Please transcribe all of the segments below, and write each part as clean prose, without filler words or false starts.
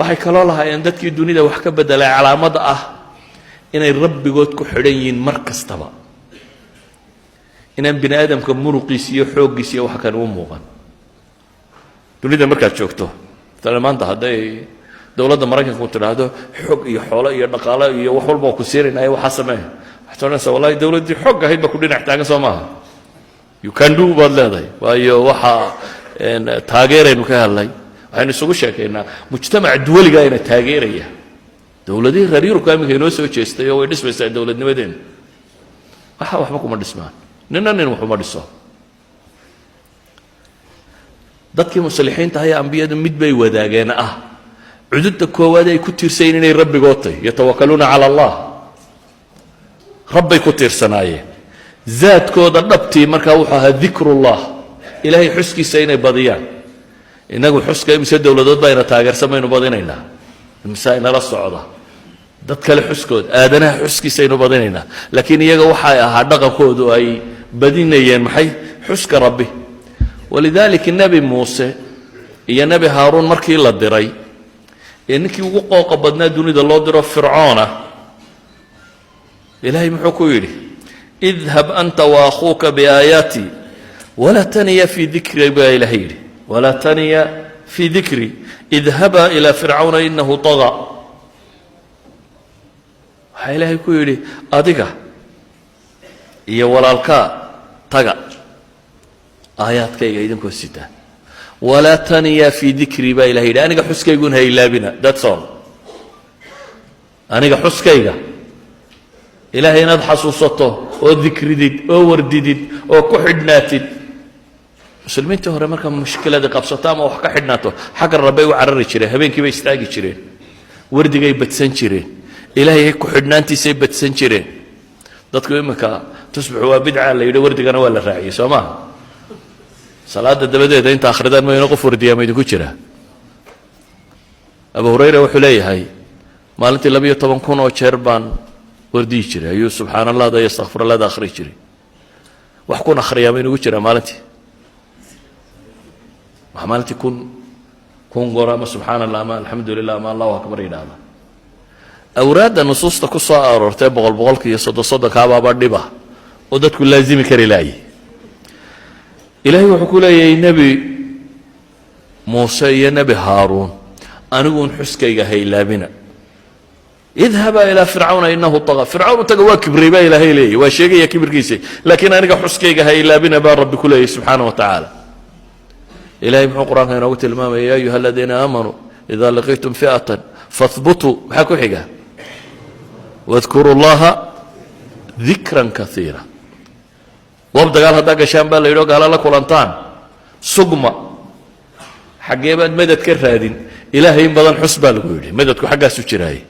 waxay kaloo lahaayeen dadkii dunida wax ka bedelay calaamad ah inay rabbigood ku xidhan yihiin mar kastaba inaan bini aadamka muruqiisa iyo xooggiisa iyo wax kan u muuqan dunida markaad joogto maanta hadday dowladda maraykanku tidhaahdo xoog iyo xoolo iyo dhaqaalo iyo wax walba ku siirinayo waxaa samee waxaad odhanaysaa wallahi dowladdii xoog ahayd baa ku dhinac taagan soo maaha you can do baad leedahay waayo waxaa taageeraynu ka hadlay waxaynu isugu sheekaynaa mujtamaca duwaliga ina taageeraya dowladihii reer yurubka iminka inoo soo jeestay oo way dhismaysaa dowladnimadeena waxba kuma dhismaan nin waxuma dhiso dadkii muslixiinta ayaa ambiyadu mid bay wadaageen cududda koowaad ay ku tiirsayn inay rabbigood tahay yatawakkaluuna cala allah rabbay ku tiirsanaayeen zaadkooda dhabtii markaa wuxuu ahaa dikrullah ilaahay xuskiisa inay badiyaan inagu xuska imise dowladood baa ina taageersamaynu badinaynaa imise inala socda dad kale xuskood aadanaha xuskiisa aynu badinaynaa laakiin iyaga waxay ahaa dhaqankoodu ay badinayeen maxay xuska rabbi walidaalika nebi muuse iyo nebi haaruun markii la diray ee ninkii ugu qooqa badnaa dunida loo diro fircoona ilaahay muxuu ku yidhi idhab anta waakhuuka biaayaatii walaa taniya fii dikri baa ilaahay yidhi walaa taniya fii dikri idhabaa ilaa fircawna inahu tagaa waxaa ilaahay ku yidhi adiga iyo walaalkaa taga aayaadkayga idinkoo sitaa walaa taniya fii dikri baa ilahay yidhi aniga xuskaygun ha ilaabina that's all aniga xuskayga ilaahay inaad xasuusato oo dikridid oo wardidid oo ku xidhnaatid muslimiintii hore marka mushkilada qabsato ama wax ka xidhnaato xagga rabbay u carari jireen habeenkii bay istaagi jireen wardigay badsan jireen ilaahay ku xidhnaantiisay badsan jireen dadku iminka tusbixu waa bidca la yidhi wardigana waa la raaciyey soo maaha salaada dabadeeda inta akhridaan mayna qof wardiyaa ma idinku jira abu hurayra wuxuu leeyahay maalintii 12,000 oo jeer baan wardiyi jiray ayuu subxaan allah da yastakfir allah da akhri jiray wax kun akhriyaa ma inagu jira maalintii wax maalintii kun goor ama subxaan allah ama alxamdulilah ama allahu akbar yidhaahda awraadda nusuusta ku soo aroortay boqolka iyo soddonkaababa dhiba oo dadku laazimi kari laayay ilaahay wuxuu ku leeyahay nebi muuse iyo nebi haaruun aniguun xuskayga ha ilaabina idhabaa ilaa fircawna inahu tagaa fircawn taga waa kibray baa ilaahay leeyahy waa sheegaya kibirkiisa laakiin aniga xuskayga ha ilaabina baa rabbi ku leeyahy subxaana wa tacaala ilahay muxuu qur-aanka inoogu tilmaamaya ya ayuha aladiina aamanuu idaa laqiitum fi'atan fahbutuu maxaa ku xiga wadkuruu llaha dikran kaiira wab dagaal haddaa gashaan baa la yidhi oo gaala la kulantaan sugma xaggee baad madad ka raadin ilaahay in badan xus baa lagu yidhi madadku xaggaasu jiraaye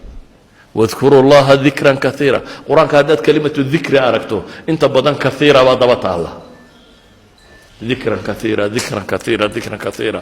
wadkuruu llaha dikran kaiira qur-aanka haddaad kelimatu dikri aragto inta badan kaiira baa daba taalla dikran kaiira dikran kaiira dikran kaiira